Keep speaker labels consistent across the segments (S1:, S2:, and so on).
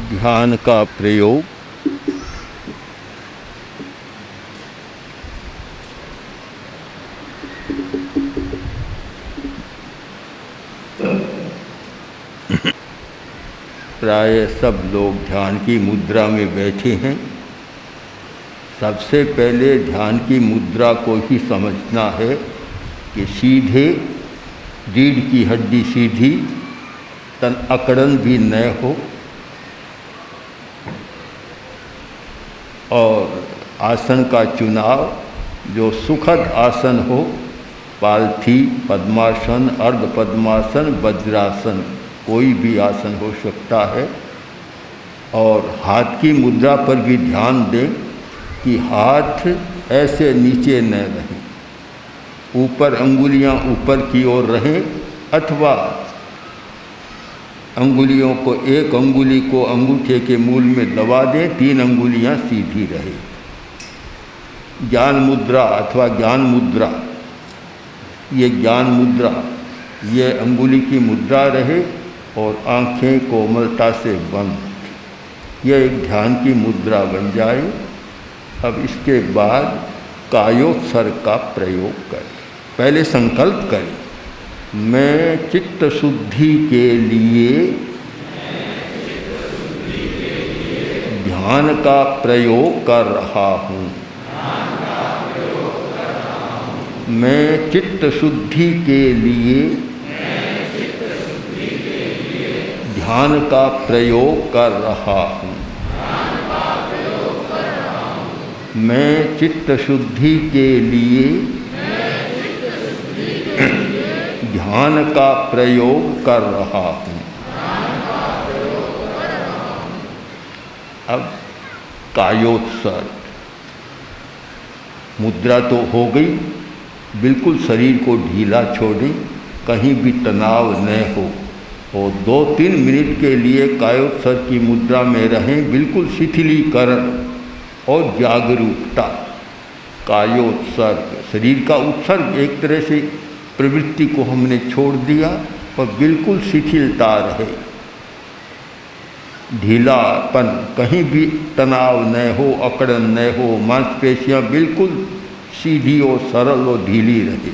S1: ध्यान का प्रयोग प्राय सब लोग ध्यान की मुद्रा में बैठे हैं। सबसे पहले ध्यान की मुद्रा को ही समझना है कि सीधे रीढ़ की हड्डी सीधी, तन अकड़न भी न हो और आसन का चुनाव जो सुखद आसन हो, पालथी, पद्मासन, अर्ध पद्मासन, वज्रासन, कोई भी आसन हो सकता है। और हाथ की मुद्रा पर भी ध्यान दें कि हाथ ऐसे नीचे न रहें, ऊपर अंगुलियां ऊपर की ओर रहें, अथवा अंगुलियों को, एक अंगुली को अंगूठे के मूल में दबा दें, 3 अंगुलियां सीधी रहे। ज्ञान मुद्रा अथवा ज्ञान मुद्रा, ये ज्ञान मुद्रा, ये अंगुली की मुद्रा रहे और आंखें कोमलता से बंद, यह एक ध्यान की मुद्रा बन जाए। अब इसके बाद कायोत्सर्ग का प्रयोग करें। पहले संकल्प करें, मैं चित्त शुद्धि के लिए ध्यान का प्रयोग कर रहा हूँ। मैं चित्त शुद्धि के लिए ध्यान का प्रयोग कर रहा हूँ। मैं चित्त शुद्धि के लिए ध्यान का प्रयोग कर रहा हूँ। अब कायोत्सर्ग मुद्रा तो हो गई, बिल्कुल शरीर को ढीला छोड़ें, कहीं भी तनाव न हो और 2-3 मिनट के लिए कायोत्सर्ग की मुद्रा में रहें, बिल्कुल शिथिलीकरण और जागरूकता। कायोत्सर्ग, शरीर का उत्सर्ग, एक तरह से प्रवृत्ति को हमने छोड़ दिया और बिल्कुल शिथिलता रहे, ढीलापन, कहीं भी तनाव न हो, अकड़न न हो, मांसपेशियां बिल्कुल सीधी और सरल और ढीली रहे।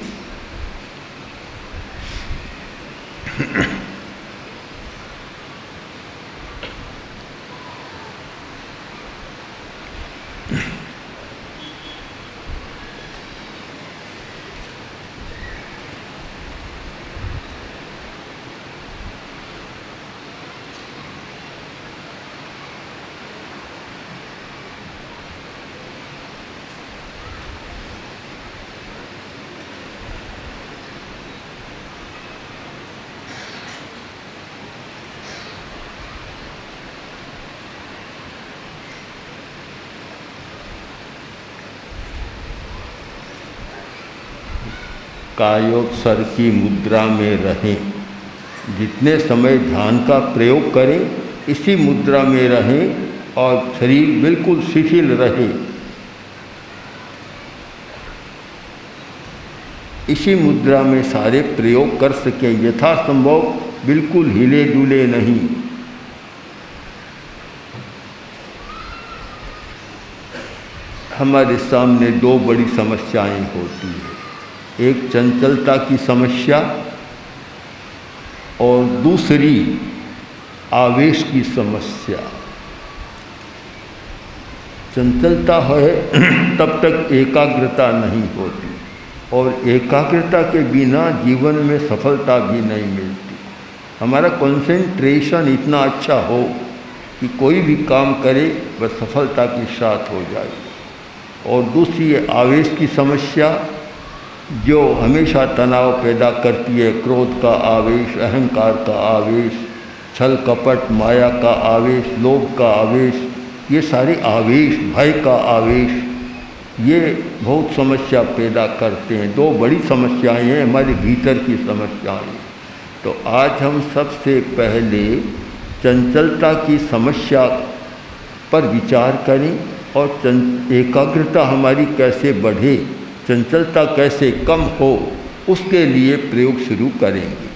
S1: कायोत्सर्ग की मुद्रा में रहें, जितने समय ध्यान का प्रयोग करें इसी मुद्रा में रहें और शरीर बिल्कुल शिथिल रहे। इसी मुद्रा में सारे प्रयोग कर सकें, यथासंभव बिल्कुल हिले डुले नहीं। हमारे सामने 2 बड़ी समस्याएं होती हैं, एक चंचलता की समस्या और दूसरी आवेश की समस्या। चंचलता है तब तक एकाग्रता नहीं होती और एकाग्रता के बिना जीवन में सफलता भी नहीं मिलती। हमारा कंसंट्रेशन इतना अच्छा हो कि कोई भी काम करे वह सफलता के साथ हो जाए। और दूसरी है आवेश की समस्या, जो हमेशा तनाव पैदा करती है, क्रोध का आवेश, अहंकार का आवेश, छल कपट माया का आवेश, लोभ का आवेश, ये सारे आवेश, भय का आवेश, ये बहुत समस्या पैदा करते हैं। 2 बड़ी समस्याएं हैं हमारे भीतर की समस्याएं। तो आज हम सबसे पहले चंचलता की समस्या पर विचार करें और एकाग्रता हमारी कैसे बढ़े, चंचलता कैसे कम हो, उसके लिए प्रयोग शुरू करेंगे।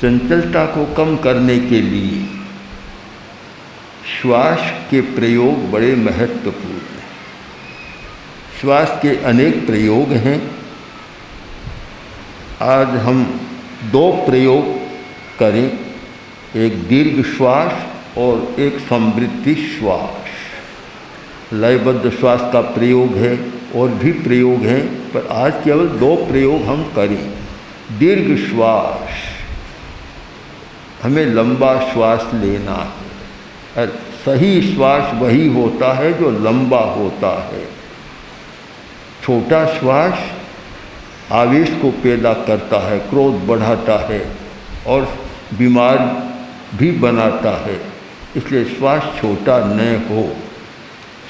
S1: चंचलता को कम करने के लिए श्वास के प्रयोग बड़े महत्वपूर्ण हैं। श्वास के अनेक प्रयोग हैं। आज हम दो प्रयोग करें, एक दीर्घ श्वास और एक समृद्धि श्वास। लयबद्ध श्वास का प्रयोग है और भी प्रयोग हैं, पर आज केवल दो प्रयोग हम करें। दीर्घ श्वास, हमें लंबा श्वास लेना है। और सही श्वास वही होता है जो लंबा होता है। छोटा श्वास आवेश को पैदा करता है, क्रोध बढ़ाता है और बीमार भी बनाता है। इसलिए श्वास छोटा न हो,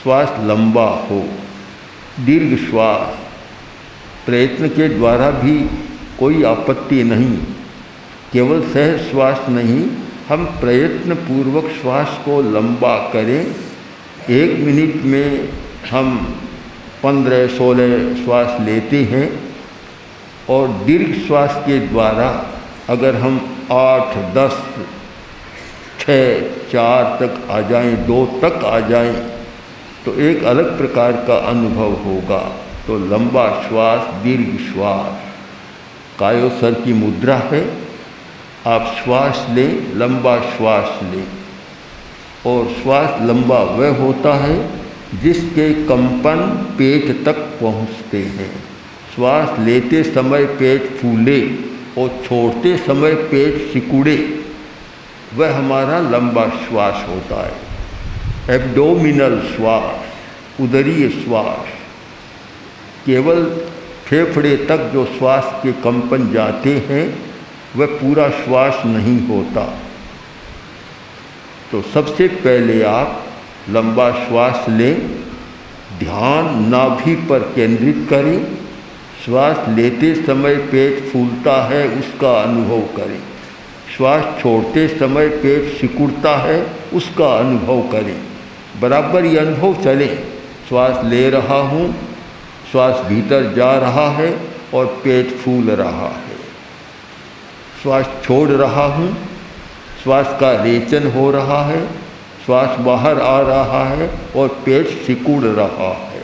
S1: श्वास लंबा हो। दीर्घ श्वास प्रयत्न के द्वारा भी कोई आपत्ति नहीं, केवल सहज श्वास नहीं, हम प्रयत्न पूर्वक श्वास को लंबा करें। 1 मिनट में हम 15-16 श्वास लेते हैं और दीर्घ श्वास के द्वारा अगर हम 8, 10, 6, 4 तक आ जाएं, 2 तक आ जाएं, तो एक अलग प्रकार का अनुभव होगा। तो लंबा श्वास, दीर्घ श्वास कायोसर की मुद्रा है। आप श्वास लें, लंबा श्वास लें। और श्वास लंबा वह होता है जिसके कंपन पेट तक पहुँचते हैं। श्वास लेते समय पेट फूले और छोड़ते समय पेट सिकुड़े, वह हमारा लंबा श्वास होता है। एब्डोमिनल श्वास, उदरीय श्वास, केवल फेफड़े तक जो श्वास के कंपन जाते हैं वह पूरा श्वास नहीं होता। तो सबसे पहले आप लंबा श्वास लें, ध्यान नाभि पर केंद्रित करें। श्वास लेते समय पेट फूलता है, उसका अनुभव करें। श्वास छोड़ते समय पेट सिकुड़ता है, उसका अनुभव करें। बराबर ये अनुभव चले, श्वास ले रहा हूँ, श्वास भीतर जा रहा है और पेट फूल रहा है। श्वास छोड़ रहा हूँ, श्वास का रेचन हो रहा है, श्वास बाहर आ रहा है और पेट सिकुड़ रहा है।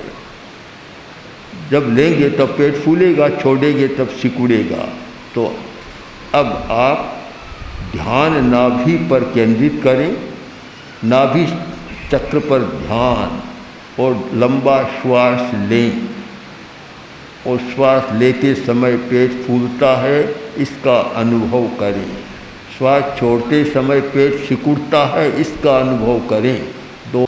S1: जब लेंगे तब पेट फूलेगा, छोड़ेंगे तब सिकुड़ेगा। तो अब आप ध्यान नाभि पर केंद्रित करें, नाभि चक्र पर ध्यान, और लंबा श्वास लें। और श्वास लेते समय पेट फूलता है, इसका अनुभव करें। श्वास छोड़ते समय पेट सिकुड़ता है, इसका अनुभव करें। दो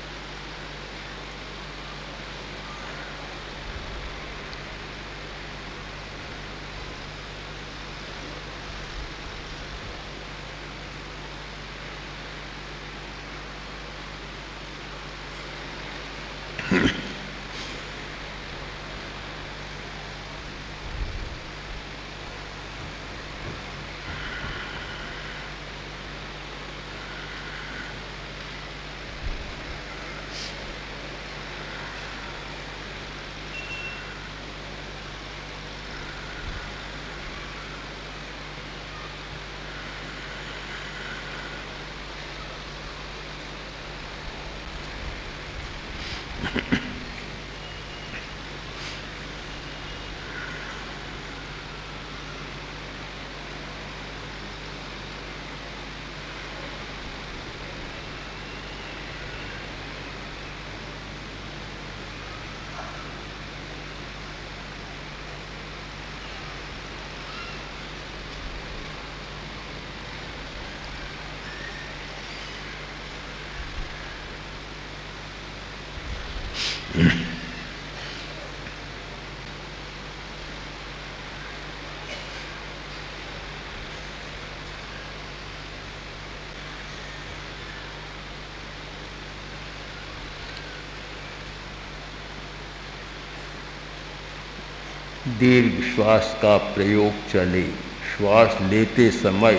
S1: दीर्घ श्वास का प्रयोग चले। श्वास लेते समय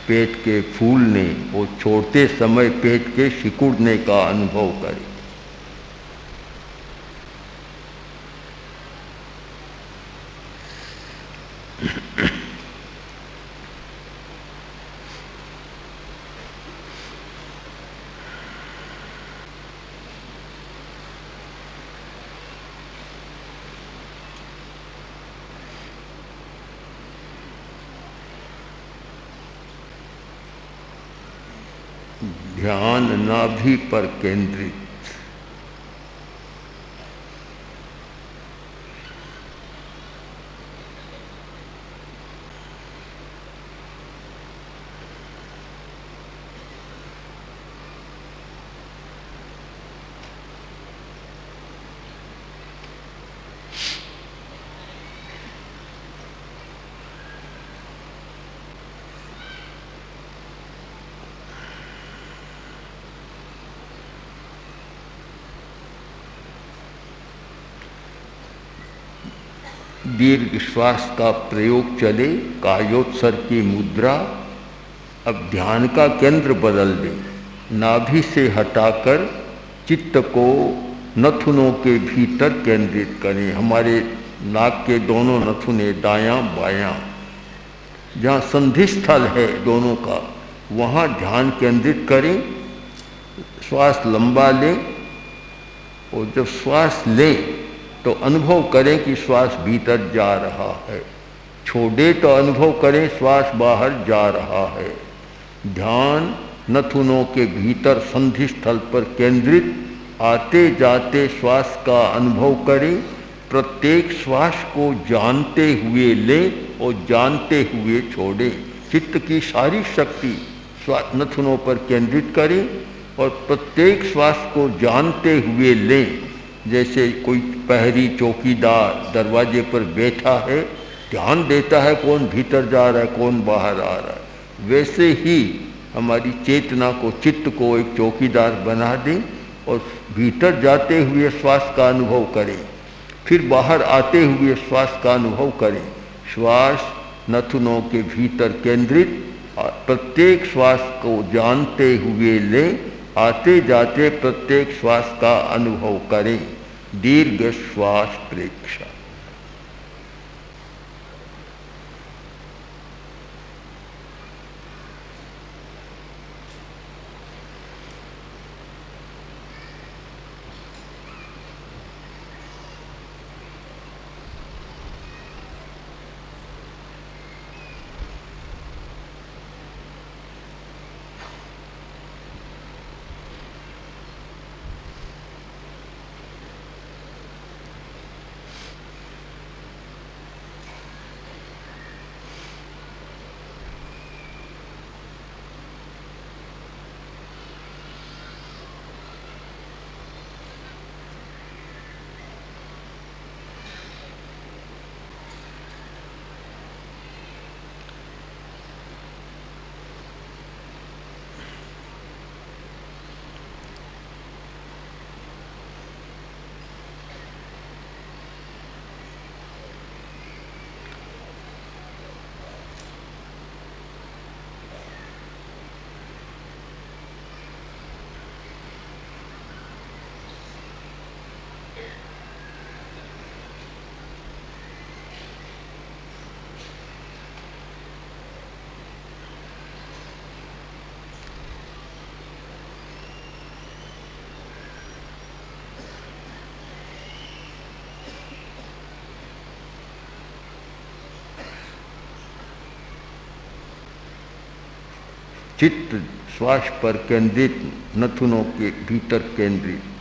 S1: पेट के फूलने और छोड़ते समय पेट के सिकुड़ने का अनुभव करें। ध्यान नाभि पर केंद्रित। दीर्घ श्वास का प्रयोग चले, कायोत्सर्ग की मुद्रा। अब ध्यान का केंद्र बदल दें, नाभि से हटाकर चित्त को नथुनों के भीतर केंद्रित करें। हमारे नाक के दोनों नथुने दायां बायां, जहाँ संधि स्थल है दोनों का, वहाँ ध्यान केंद्रित करें। श्वास लंबा लें और जब श्वास लें तो अनुभव करें कि श्वास भीतर जा रहा है, छोड़े तो अनुभव करें श्वास बाहर जा रहा है। ध्यान नथुनों के भीतर संधि स्थल पर केंद्रित, आते जाते श्वास का अनुभव करें। प्रत्येक श्वास को जानते हुए लें और जानते हुए छोड़ें। चित्त की सारी शक्ति नथुनों पर केंद्रित करें और प्रत्येक श्वास को जानते हुए लें। जैसे कोई पहरी चौकीदार दरवाजे पर बैठा है, ध्यान देता है कौन भीतर जा रहा है कौन बाहर आ रहा है, वैसे ही हमारी चेतना को, चित्त को एक चौकीदार बना दें और भीतर जाते हुए श्वास का अनुभव करें, फिर बाहर आते हुए श्वास का अनुभव करें। श्वास नथुनों के भीतर केंद्रित, प्रत्येक श्वास को जानते हुए लें, आते जाते प्रत्येक श्वास का अनुभव करें। दीर्घ श्वास प्रेक्षा। चित्त श्वास पर केंद्रित, नथुनों के भीतर केंद्रित।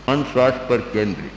S1: ध्यान श्वास पर केंद्रित।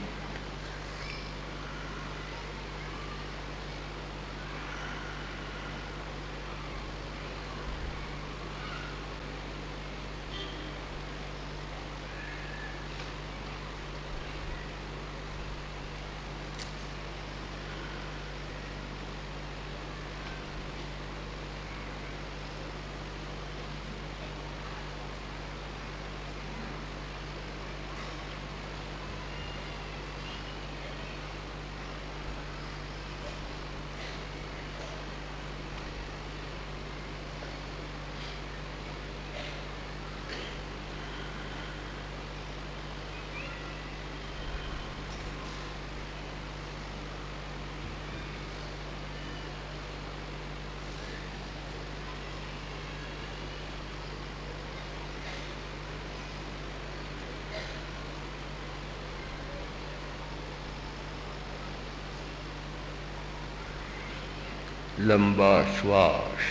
S1: लंबा श्वास,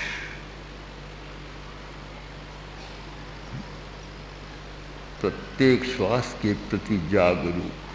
S1: प्रत्येक श्वास के प्रति जागरूक।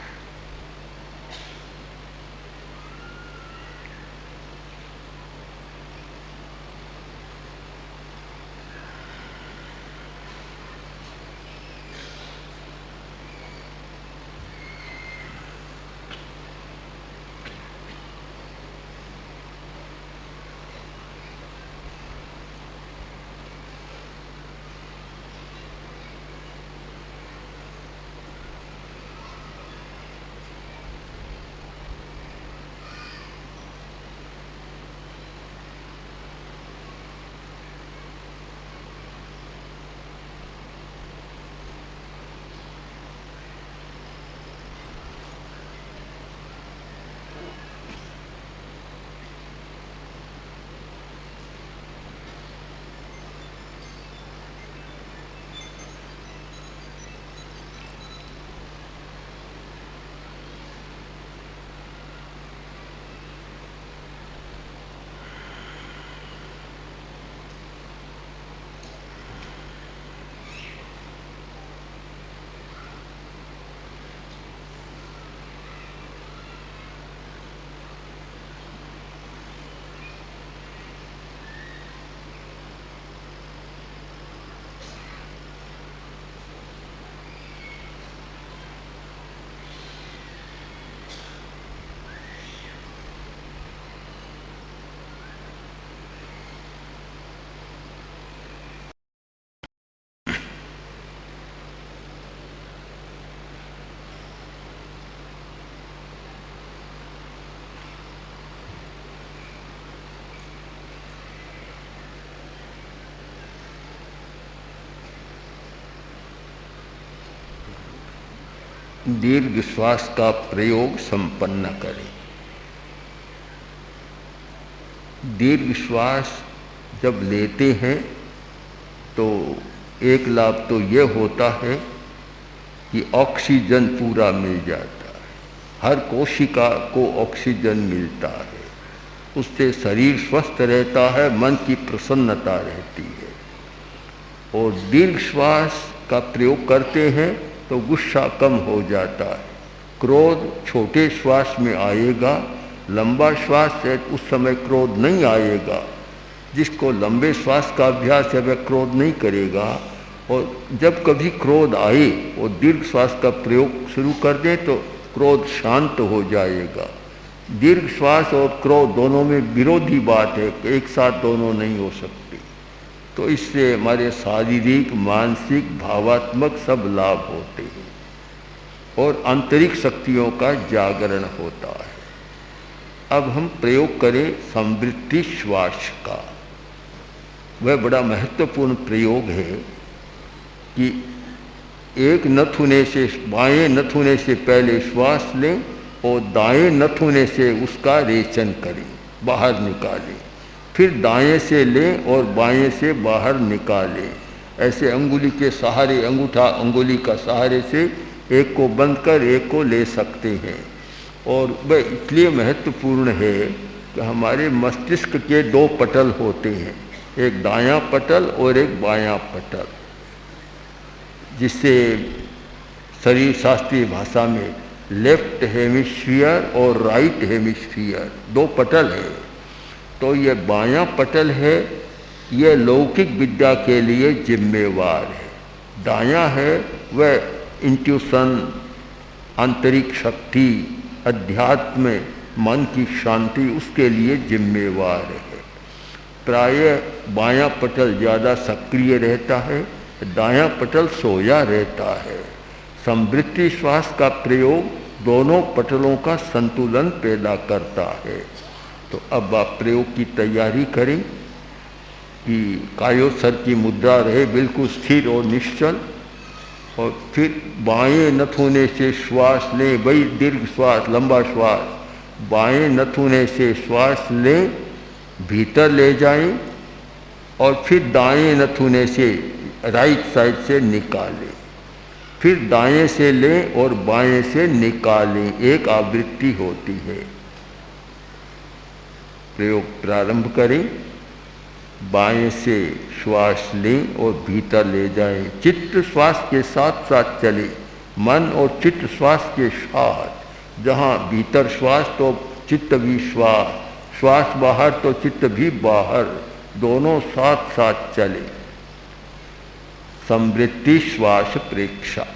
S1: दीर्घ श्वास का प्रयोग संपन्न करें। दीर्घ श्वास जब लेते हैं तो एक लाभ तो ये होता है कि ऑक्सीजन पूरा मिल जाता है, हर कोशिका को ऑक्सीजन मिलता है, उससे शरीर स्वस्थ रहता है, मन की प्रसन्नता रहती है। और दीर्घ श्वास का प्रयोग करते हैं तो गुस्सा कम हो जाता है, क्रोध छोटे श्वास में आएगा, लंबा श्वास है उस समय क्रोध नहीं आएगा। जिसको लंबे श्वास का अभ्यास है वह क्रोध नहीं करेगा। और जब कभी क्रोध आए और दीर्घ श्वास का प्रयोग शुरू कर दें तो क्रोध शांत हो जाएगा। दीर्घ श्वास और क्रोध दोनों में विरोधी बात है, एक साथ दोनों नहीं हो सकते। तो इससे हमारे शारीरिक, मानसिक, भावात्मक सब लाभ होते हैं और आंतरिक शक्तियों का जागरण होता है। अब हम प्रयोग करें समवृत्ति श्वास का। वह बड़ा महत्वपूर्ण प्रयोग है कि एक नथुने से, बाएं नथुने से पहले श्वास लें और दाएं नथुने से उसका रेचन करें, बाहर निकालें, फिर दाएं से लें और बाएं से बाहर निकालें। ऐसे अंगुली के सहारे, अंगूठा अंगुली का सहारे से एक को बंद कर एक को ले सकते हैं। और वह इसलिए महत्वपूर्ण है कि हमारे मस्तिष्क के दो पटल होते हैं, एक दायां पटल और एक बायां पटल, जिससे शरीर शास्त्रीय भाषा में लेफ्ट हेमिस्फीयर और राइट हेमिस्फीयर दो पटल है। तो ये बायां पटल है, ये लौकिक विद्या के लिए जिम्मेवार है। दायां है वह इंट्यूशन, आंतरिक शक्ति, अध्यात्म, मन की शांति, उसके लिए जिम्मेवार है। प्रायः बायां पटल ज़्यादा सक्रिय रहता है, दायां पटल सोया रहता है। समवृत्ति श्वास का प्रयोग दोनों पटलों का संतुलन पैदा करता है। तो अब आप प्रयोग की तैयारी करें कि कायोत्सर्ग की मुद्रा रहे बिल्कुल स्थिर और निश्चल, और फिर बाएं नथुने से श्वास लें, वही दीर्घ श्वास, लंबा श्वास, बाएं नथुने से श्वास लें, भीतर ले जाएं, और फिर दाएं नथुने से राइट साइड से निकालें, फिर दाएं से लें और बाएं से निकालें। एक आवृत्ति होती है। प्रयोग प्रारंभ करें। बाएं से श्वास लें और भीतर ले जाएं। चित्त श्वास के साथ साथ चले, मन और चित्त श्वास के साथ। जहाँ भीतर श्वास तो चित्त भी श्वास, श्वास बाहर तो चित्त भी बाहर, दोनों साथ साथ चले। समवृत्ति श्वास प्रेक्षा।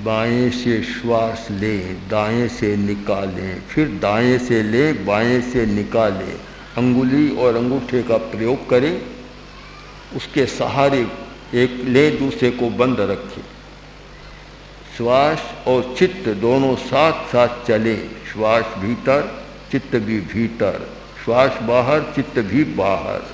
S1: बाएं से श्वास लें, दाएं से निकालें, फिर दाएं से लें, बाएं से निकालें। अंगुली और अंगूठे का प्रयोग करें, उसके सहारे एक ले, दूसरे को बंद रखें। श्वास और चित्त दोनों साथ साथ चले। श्वास भीतर, चित्त भी भीतर, श्वास बाहर, चित्त भी बाहर।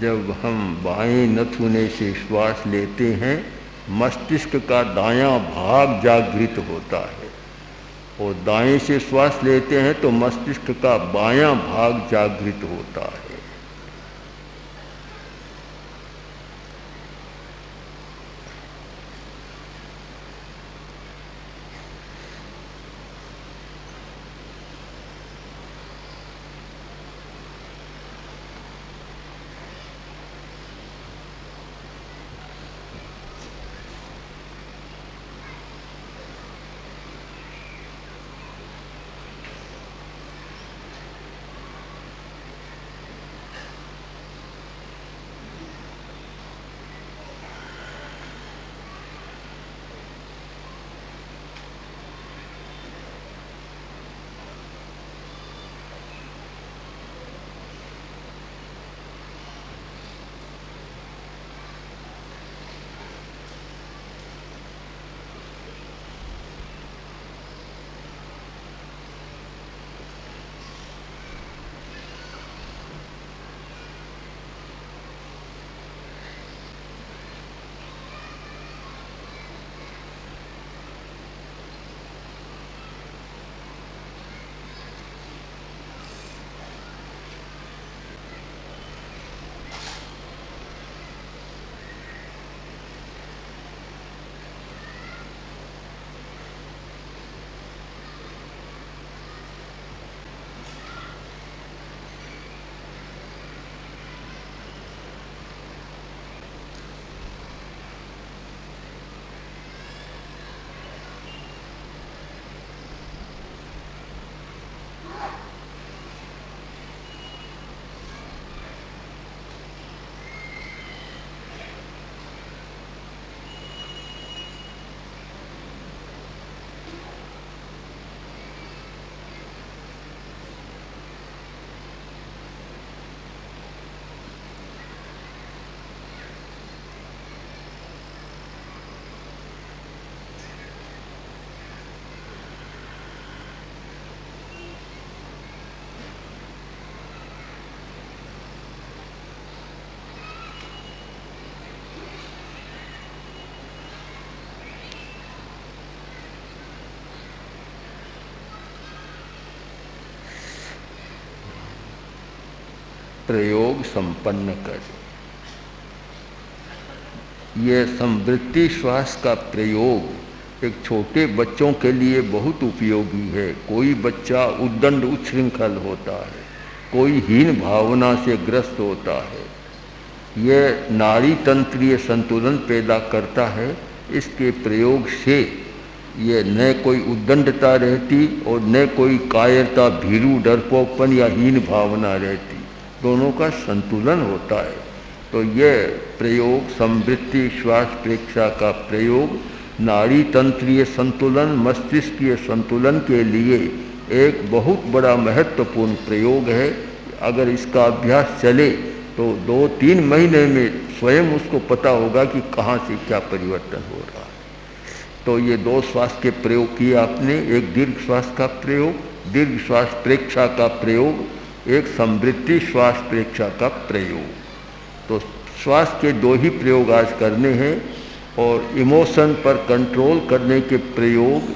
S1: जब हम बाएं नथुने से श्वास लेते हैं, मस्तिष्क का दायां भाग जागृत होता है, और दाएं से श्वास लेते हैं तो मस्तिष्क का बायां भाग जागृत होता है। प्रयोग संपन्न करें। ये संवृत्ति श्वास का प्रयोग एक छोटे बच्चों के लिए बहुत उपयोगी है। कोई बच्चा उद्दंड उच्छृंखल होता है, कोई हीन भावना से ग्रस्त होता है, यह नाड़ी तंत्रीय संतुलन पैदा करता है। इसके प्रयोग से ये न कोई उद्दंडता रहती और न कोई कायरता, भीरू, डरपोकपन या हीन भावना रहती, दोनों का संतुलन होता है। तो यह प्रयोग संवृत्ति श्वास प्रेक्षा का प्रयोग नाड़ी तंत्रीय संतुलन, मस्तिष्कीय संतुलन के लिए एक बहुत बड़ा महत्वपूर्ण प्रयोग है। अगर इसका अभ्यास चले तो 2-3 महीने में स्वयं उसको पता होगा कि कहाँ से क्या परिवर्तन हो रहा है। तो ये 2 श्वास के प्रयोग किए आपने, एक दीर्घ श्वास का प्रयोग, दीर्घ श्वास प्रेक्षा का प्रयोग, एक संवृत्ति श्वास प्रेक्षा का प्रयोग। तो श्वास के 2 ही प्रयोग आज करने हैं और इमोशन पर कंट्रोल करने के प्रयोग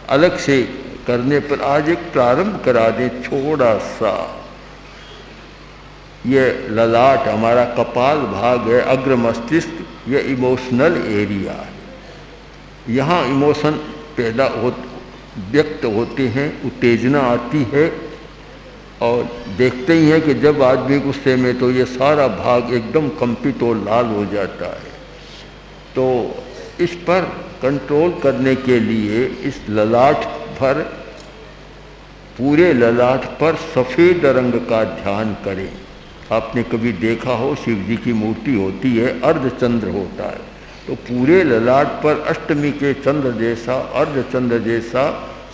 S1: अलग से करने पर आज एक प्रारंभ करा दें छोटा सा। ये ललाट हमारा कपाल भाग है, अग्र मस्तिष्क, ये इमोशनल एरिया है। यहाँ इमोशन पैदा व्यक्त होते हैं, उत्तेजना आती है और देखते ही हैं कि जब आदमी गुस्से में तो ये सारा भाग एकदम कंपित और लाल हो जाता है। तो इस पर कंट्रोल करने के लिए इस ललाट पर, पूरे ललाट पर सफ़ेद रंग का ध्यान करें। आपने कभी देखा हो शिव जी की मूर्ति होती है, अर्धचंद्र होता है, तो पूरे ललाट पर अष्टमी के चंद्र जैसा, अर्धचंद्र जैसा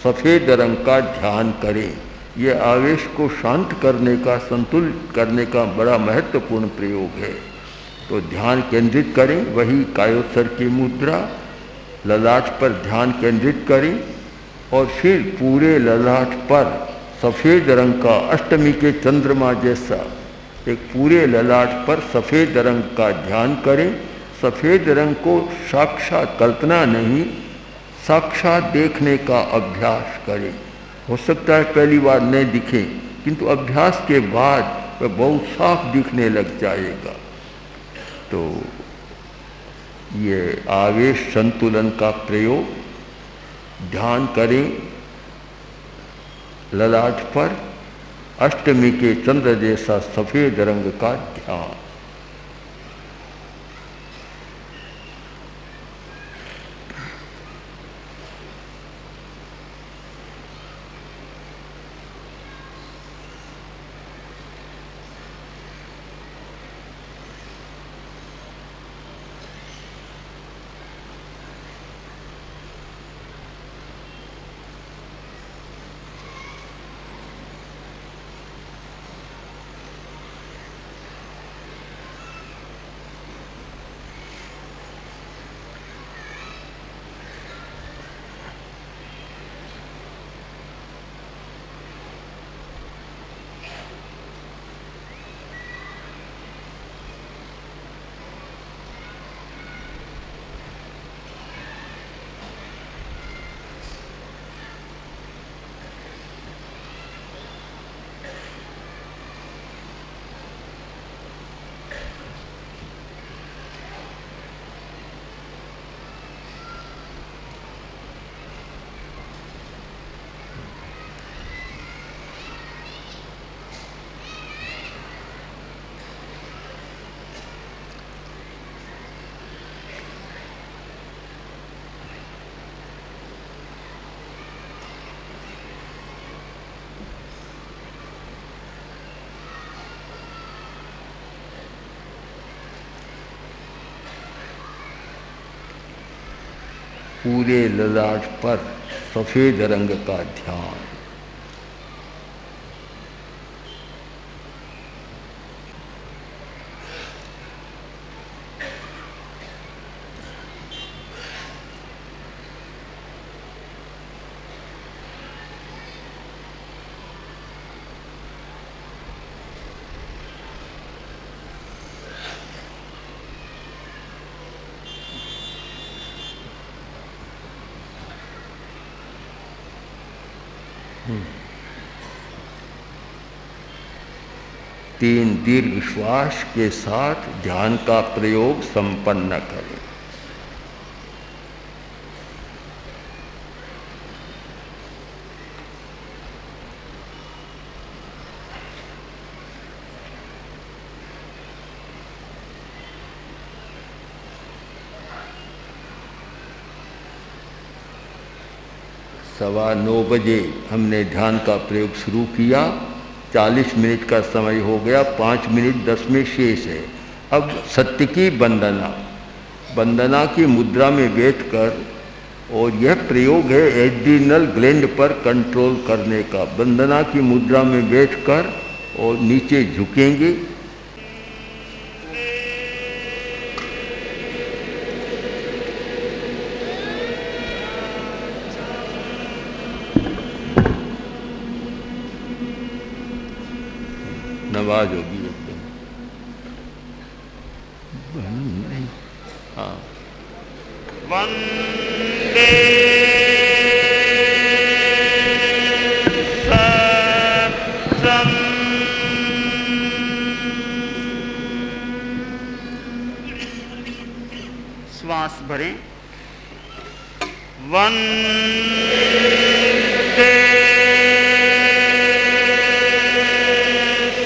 S1: सफ़ेद रंग का ध्यान करें। ये आवेश को शांत करने का, संतुलित करने का बड़ा महत्वपूर्ण प्रयोग है। तो ध्यान केंद्रित करें, वही कायोत्सर की मुद्रा, ललाट पर ध्यान केंद्रित करें और फिर पूरे ललाट पर सफ़ेद रंग का, अष्टमी के चंद्रमा जैसा एक पूरे ललाट पर सफ़ेद रंग का ध्यान करें। सफ़ेद रंग को साक्षात कल्पना नहीं, साक्षात देखने का अभ्यास करें। हो सकता है पहली बार नहीं दिखे, किंतु अभ्यास के बाद वह बहुत साफ दिखने लग जाएगा। तो ये आवेश संतुलन का प्रयोग, ध्यान करें ललाट पर अष्टमी के चंद्र जैसा सफ़ेद रंग का ध्यान। पूरे ललाट पर सफ़ेद रंग का ध्यान। 3 दीर्घ श्वास के साथ ध्यान का प्रयोग संपन्न करें। सवा 9 बजे हमने ध्यान का प्रयोग शुरू किया। 40 मिनट का समय हो गया, 5 मिनट 10 में शेष है। अब सत्य की वंदना की मुद्रा में बैठकर, और यह प्रयोग है एड्रिनल ग्लैंड पर कंट्रोल करने का। वंदना की मुद्रा में बैठकर और नीचे झुकेंगे। नवाज होगी एकदम। हाँ, वंदे सत्यम। श्वास भरें। वंदे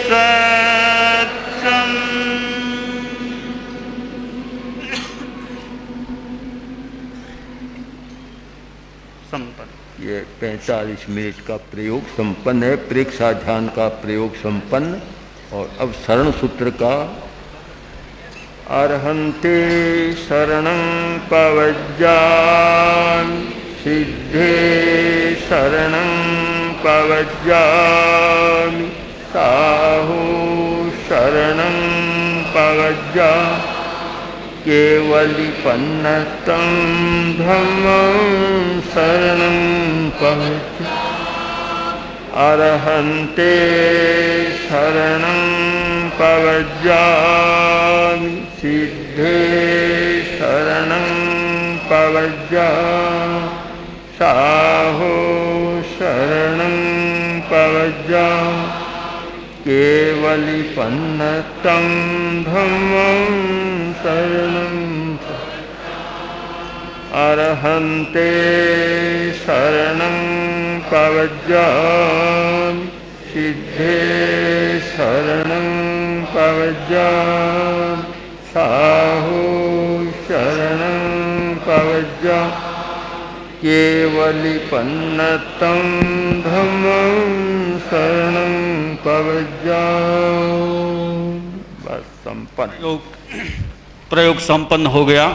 S1: सत्यम। संपन्न। ये 45 मिनट का प्रयोग संपन्न है। प्रेक्षा ध्यान का प्रयोग संपन्न। और अब शरण सूत्र का अर्हन्ते शरणं पवज्जामि सिद्धे शरणं पवज्जामि साहु शरणं पवज्जामि केवलिपन्नतं धम्मं शरणं पवज्जामि अर्हन्ते शरणं पवज्जामि सिद्धे शरणं पवज्जामि साहो शरणं पवज्जामि केवलिपन्नतं धम्मं शरणं अर्हन्ते शरणं पवज्जामि सिद्धे शरणं पवज्जामि साहो शरणं पवज्जामि केवलिपन्नतं धम्मं शरणं पवज्जामि। बस संपन्न।
S2: प्रयोग संपन्न हो गया।